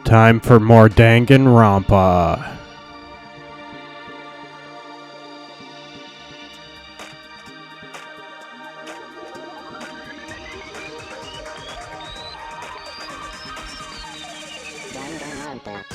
Time for more Danganronpa. Danganronpa.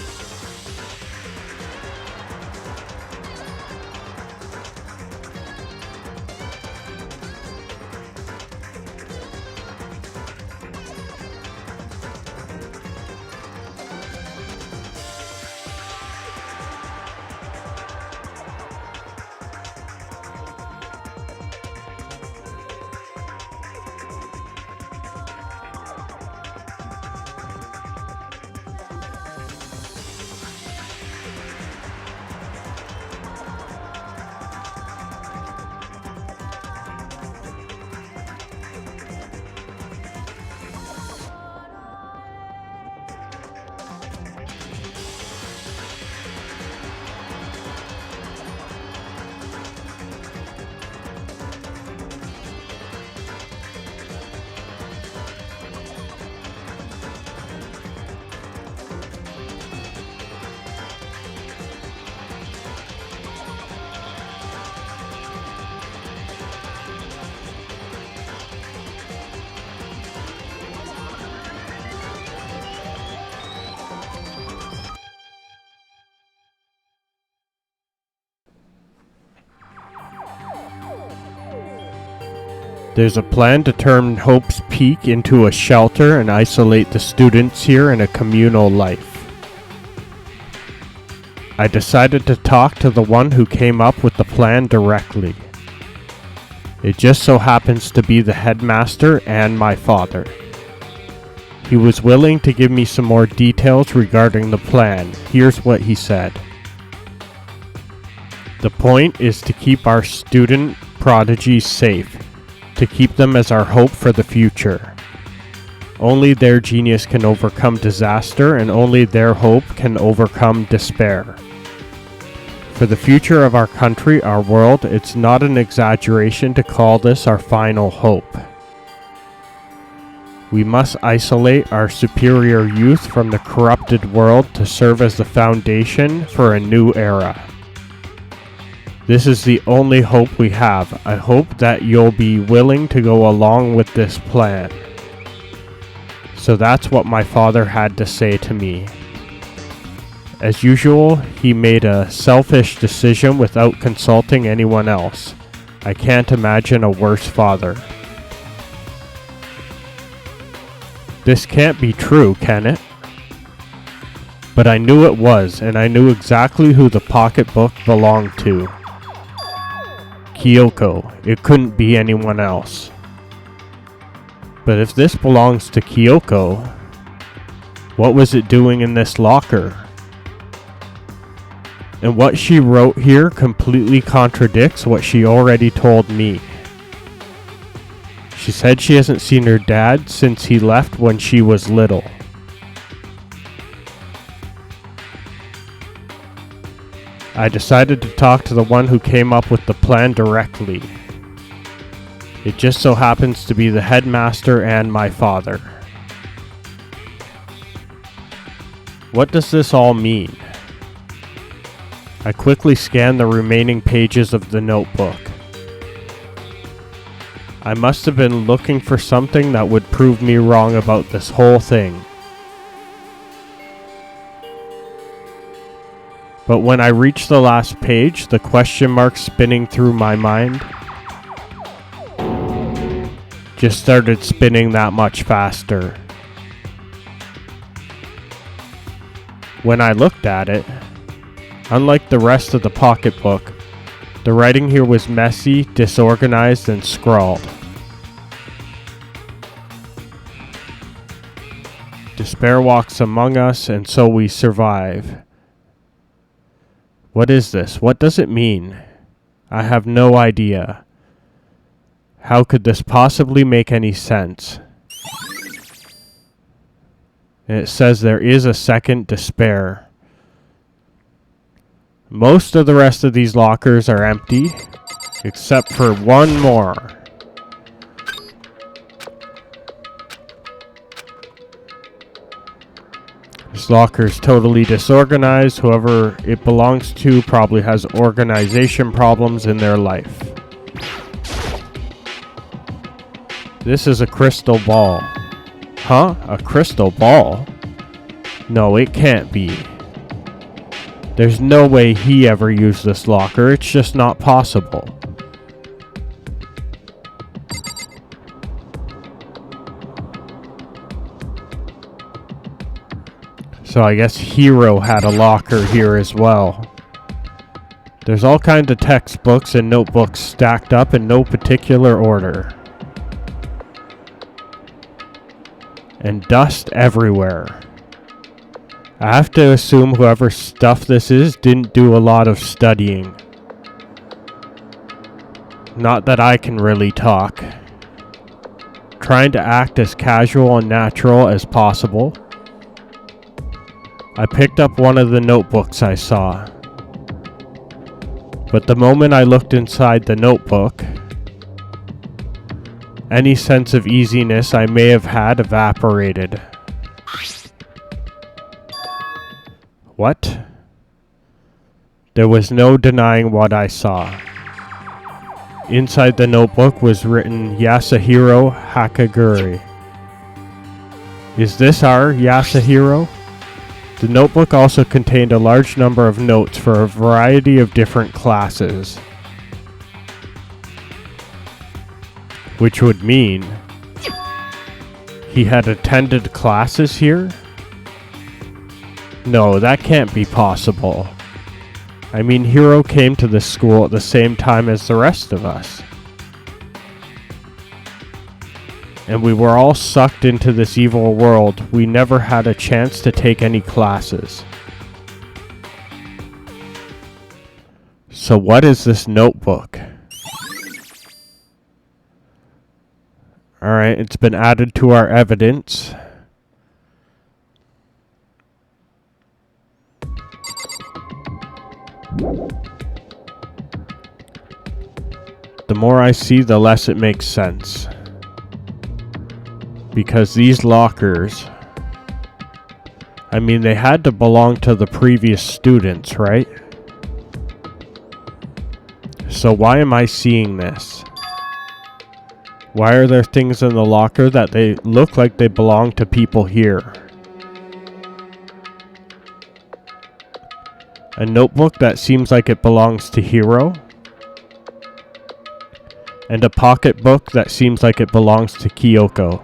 There's a plan to turn Hope's Peak into a shelter and isolate the students here in a communal life. I decided to talk to the one who came up with the plan directly. It just so happens to be the headmaster and my father. He was willing to give me some more details regarding the plan. Here's what he said. The point is to keep our student prodigies safe, to keep them as our hope for the future. Only their genius can overcome disaster, and only their hope can overcome despair. For the future of our country, our world, it's not an exaggeration to call this our final hope. We must isolate our superior youth from the corrupted world to serve as the foundation for a new era. This is the only hope we have. I hope that you'll be willing to go along with this plan. So that's what my father had to say to me. As usual, he made a selfish decision without consulting anyone else. I can't imagine a worse father. This can't be true, can it? But I knew it was, and I knew exactly who the pocketbook belonged to. Kyoko. It couldn't be anyone else. But if this belongs to Kyoko, what was it doing in this locker? And what she wrote here completely contradicts what she already told me. She said she hasn't seen her dad since he left when she was little. I decided to talk to the one who came up with the plan directly. It just so happens to be the headmaster and my father. What does this all mean? I quickly scanned the remaining pages of the notebook. I must have been looking for something that would prove me wrong about this whole thing. But when I reached the last page, the question mark spinning through my mind just started spinning that much faster. When I looked at it, unlike the rest of the pocketbook, the writing here was messy, disorganized, and scrawled. Despair walks among us, and so we survive. What is this? What does it mean? I have no idea. How could this possibly make any sense? And it says there is a second despair. Most of the rest of these lockers are empty, except for one more. This locker is totally disorganized. Whoever it belongs to probably has organization problems in their life. This is a crystal ball. Huh? A crystal ball? No, it can't be. There's no way he ever used this locker. It's just not possible. So I guess Hero had a locker here as well. There's all kinds of textbooks and notebooks stacked up in no particular order. And dust everywhere. I have to assume whoever stuff this is didn't do a lot of studying. Not that I can really talk. Trying to act as casual and natural as possible. I picked up one of the notebooks I saw. But the moment I looked inside the notebook, any sense of easiness I may have had evaporated. What? There was no denying what I saw. Inside the notebook was written Yasuhiro Hakaguri. Is this our Yasuhiro? The notebook also contained a large number of notes for a variety of different classes. Which would mean he had attended classes here? No, that can't be possible. I mean, Hiro came to this school at the same time as the rest of us. And we were all sucked into this evil world. We never had a chance to take any classes. So what is this notebook? Alright, it's been added to our evidence. The more I see, the less it makes sense. Because these lockers, I mean, they had to belong to the previous students, right? So why am I seeing this? Why are there things in the locker that they look like they belong to people here? A notebook that seems like it belongs to Hiro. And a pocketbook that seems like it belongs to Kyoko.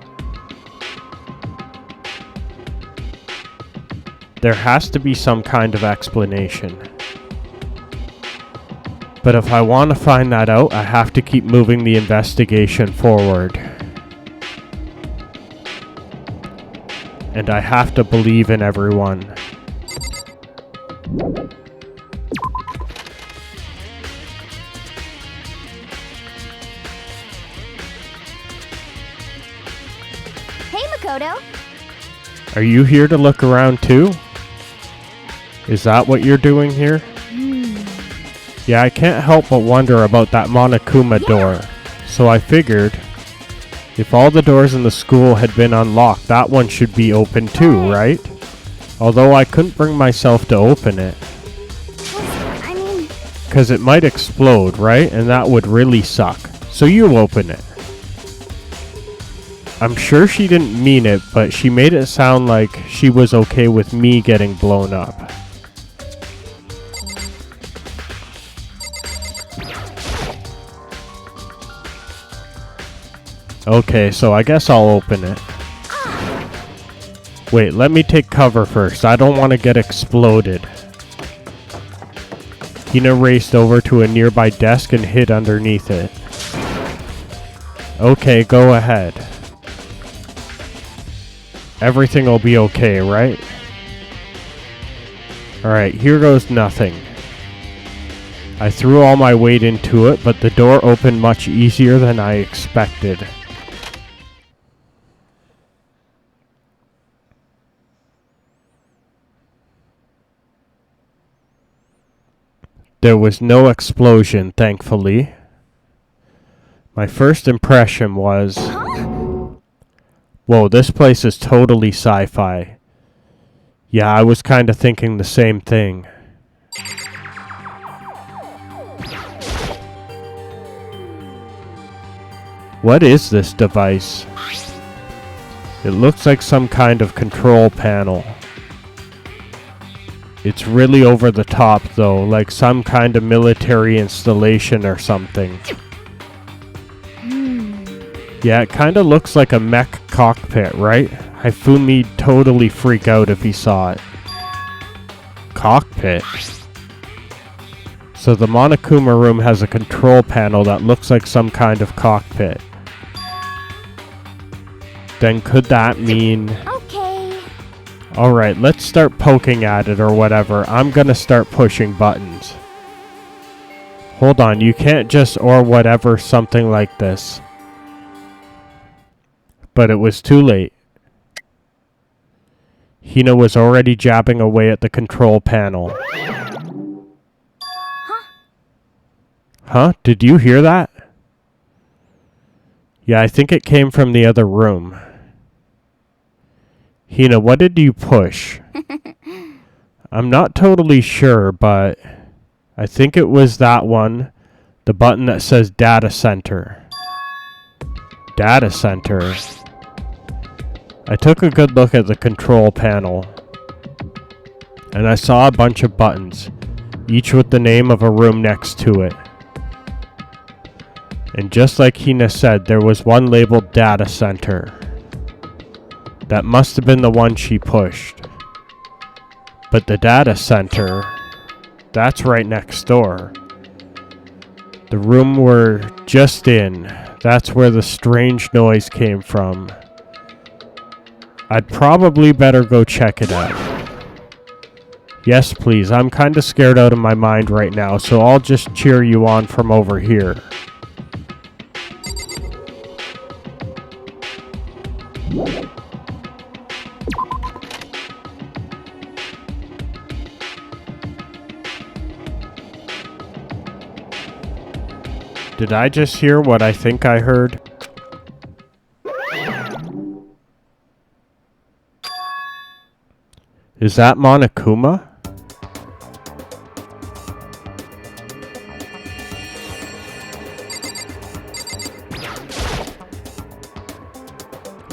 There has to be some kind of explanation. But if I want to find that out, I have to keep moving the investigation forward. And I have to believe in everyone. Hey, Makoto! Are you here to look around too? Is that what you're doing here? Yeah, I can't help but wonder about that Monokuma door. So I figured, if all the doors in the school had been unlocked, that one should be open too, right? Although I couldn't bring myself to open it. I mean... Because it might explode, right? And that would really suck. So you open it. I'm sure she didn't mean it, but she made it sound like she was okay with me getting blown up. Okay, so I guess I'll open it. Wait, let me take cover first. I don't want to get exploded. Hina raced over to a nearby desk and hid underneath it. Okay, go ahead. Everything will be okay, right? Alright, here goes nothing. I threw all my weight into it, but the door opened much easier than I expected. There was no explosion, thankfully. My first impression was... Whoa, this place is totally sci-fi. Yeah, I was kind of thinking the same thing. What is this device? It looks like some kind of control panel. It's really over the top though, like some kind of military installation or something. Yeah, it kind of looks like a mech cockpit, right? Hifumi totally freak out if he saw it. Cockpit? So the Monokuma room has a control panel that looks like some kind of cockpit. Then could that mean... Okay. Alright, let's start poking at it or whatever. I'm gonna start pushing buttons. Hold on, you can't just or whatever something like this. But it was too late. Hina was already jabbing away at the control panel. Huh? Did you hear that? Yeah, I think it came from the other room. Hina, what did you push? I'm not totally sure, but I think it was that one. The button that says Data Center. Data Center. I took a good look at the control panel. And I saw a bunch of buttons. Each with the name of a room next to it. And just like Hina said, there was one labeled Data Center. That must have been the one she pushed. But the Data Center, that's right next door. The room we're just in, that's where the strange noise came from. I'd probably better go check it out. Yes, please, I'm kinda scared out of my mind right now, so I'll just cheer you on from over here. Did I just hear what I think I heard? Is that Monokuma?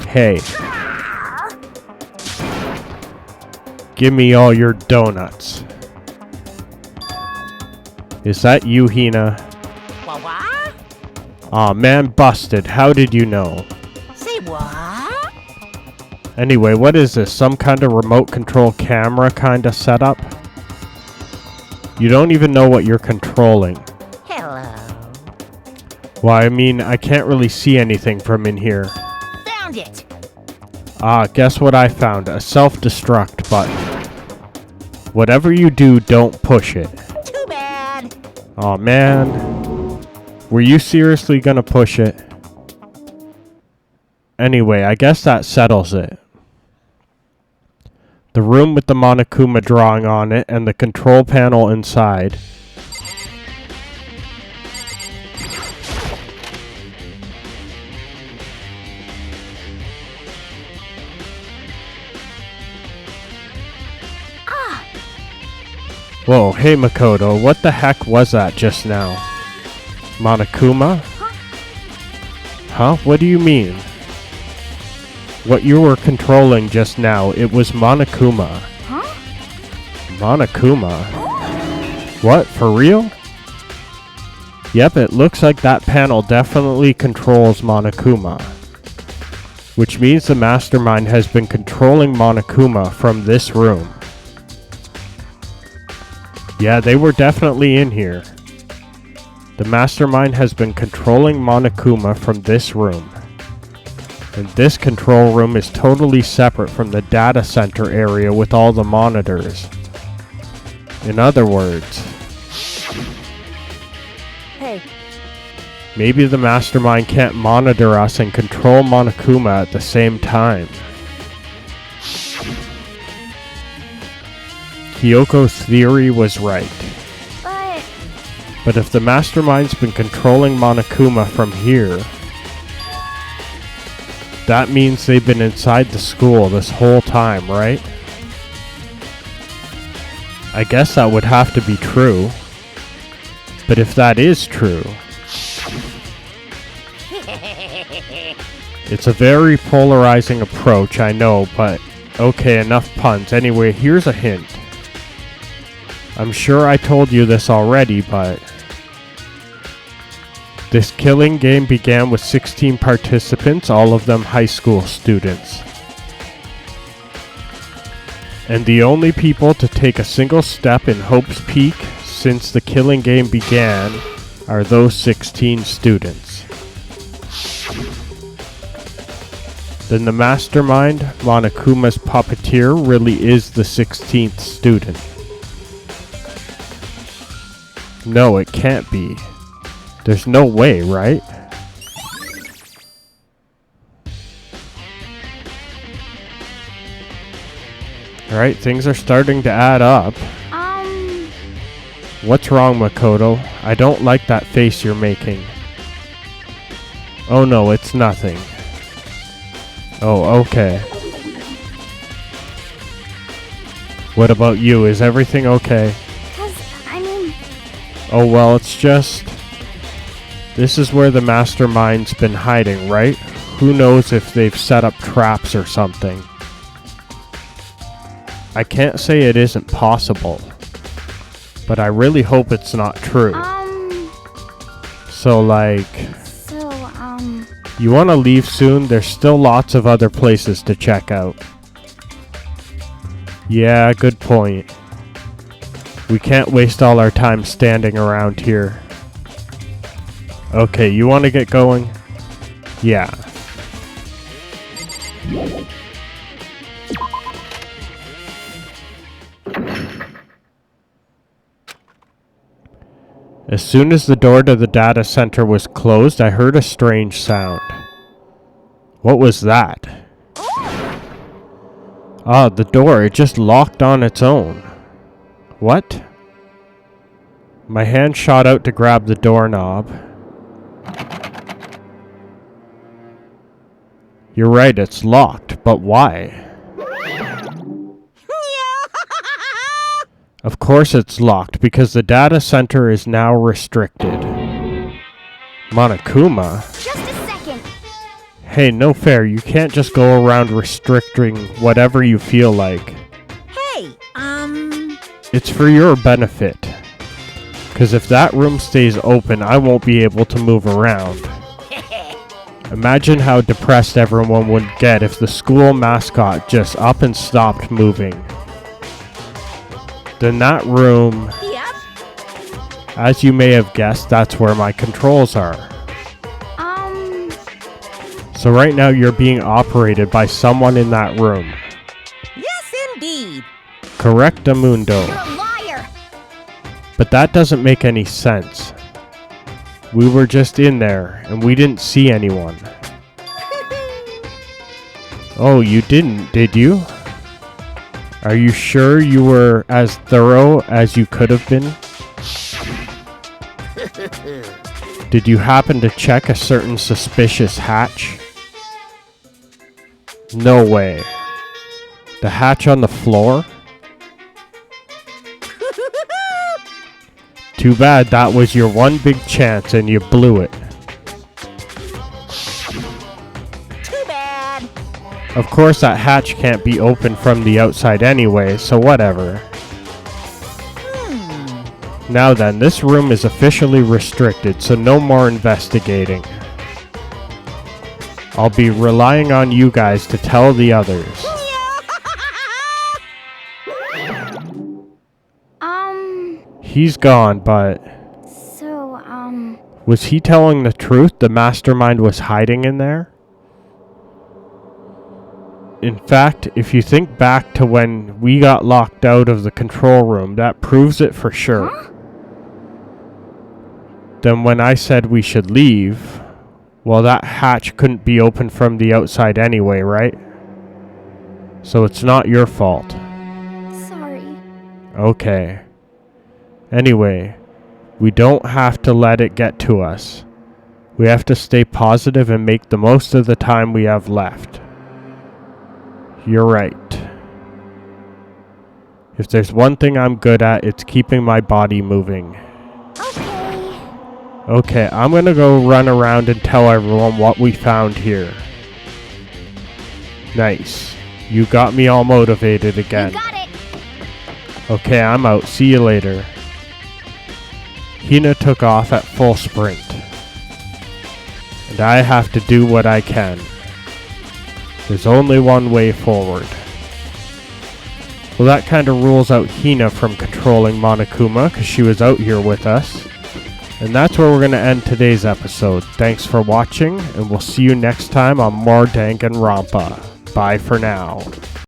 Hey. Give me all your donuts. Is that you, Hina? Aw, man, busted. How did you know? Say what? Anyway, what is this? Some kind of remote control camera kind of setup? You don't even know what you're controlling. Hello. Well, I mean, I can't really see anything from in here. Found it. Ah, guess what I found? A self-destruct button. Whatever you do, don't push it. Too bad. Aw, man. Were you seriously gonna push it? Anyway, I guess that settles it. The room with the Monokuma drawing on it and the control panel inside. Whoa, hey Makoto, what the heck was that just now? Monokuma? Huh? What do you mean? What you were controlling just now, it was Monokuma. Huh? Monokuma? What, for real? Yep, it looks like that panel definitely controls Monokuma. Which means the mastermind has been controlling Monokuma from this room. Yeah, they were definitely in here. The mastermind has been controlling Monokuma from this room. And this control room is totally separate from the data center area with all the monitors. In other words, Hey. maybe the mastermind can't monitor us and control Monokuma at the same time. Kyoko's theory was right. But if the mastermind's been controlling Monokuma from here, that means they've been inside the school this whole time, right? I guess that would have to be true. But if that is true, it's a very polarizing approach, I know, but okay, enough puns. Anyway, here's a hint. I'm sure I told you this already, but this killing game began with 16 participants, all of them high school students. And the only people to take a single step in Hope's Peak since the killing game began are those 16 students. Then the mastermind, Monokuma's puppeteer, really is the 16th student. No, it can't be. There's no way, right? Alright, things are starting to add up. What's wrong, Makoto? I don't like that face you're making. Oh no, it's nothing. Oh, okay. What about you? Is everything okay? Oh well, it's just... This is where the mastermind's been hiding, right? Who knows if they've set up traps or something. I can't say it isn't possible, but I really hope it's not true. So you want to leave soon? There's still lots of other places to check out. Yeah, good point. We can't waste all our time standing around here. Okay, you want to get going? Yeah. As soon as the door to the data center was closed, I heard a strange sound. What was that? Ah, the door, it just locked on its own. What? My hand shot out to grab the doorknob. You're right, it's locked, but why? Of course it's locked, because the data center is now restricted. Monokuma? Just a second. Hey, no fair, you can't just go around restricting whatever you feel like. Hey, It's for your benefit. Because if that room stays open, I won't be able to move around. Imagine how depressed everyone would get if the school mascot just up and stopped moving. Then that room, Yep. as you may have guessed, that's where my controls are. So right now you're being operated by someone in that room. Yes, indeed. Correctamundo. You're a liar. But that doesn't make any sense. We were just in there, and we didn't see anyone. Oh, you didn't, did you? Are you sure you were as thorough as you could have been? Did you happen to check a certain suspicious hatch? No way. The hatch on the floor? Too bad that was your one big chance and you blew it. Too bad. Of course that hatch can't be opened from the outside anyway, so whatever. Now then, this room is officially restricted, so no more investigating. I'll be relying on you guys to tell the others. He's gone, but... So, Was he telling the truth? The mastermind was hiding in there? In fact, if you think back to when we got locked out of the control room, that proves it for sure. Huh? Then when I said we should leave, well, that hatch couldn't be opened from the outside anyway, right? So it's not your fault. sorry. Okay. Anyway, we don't have to let it get to us. We have to stay positive and make the most of the time we have left. You're right. If there's one thing I'm good at, it's keeping my body moving. Okay. Okay, I'm gonna go run around and tell everyone what we found here. Nice. You got me all motivated again. You got it. Okay, I'm out. See you later. Hina took off at full sprint. And I have to do what I can. There's only one way forward. Well, that kind of rules out Hina from controlling Monokuma, because she was out here with us. And that's where we're going to end today's episode. Thanks for watching, and we'll see you next time on more Danganronpa. Bye for now.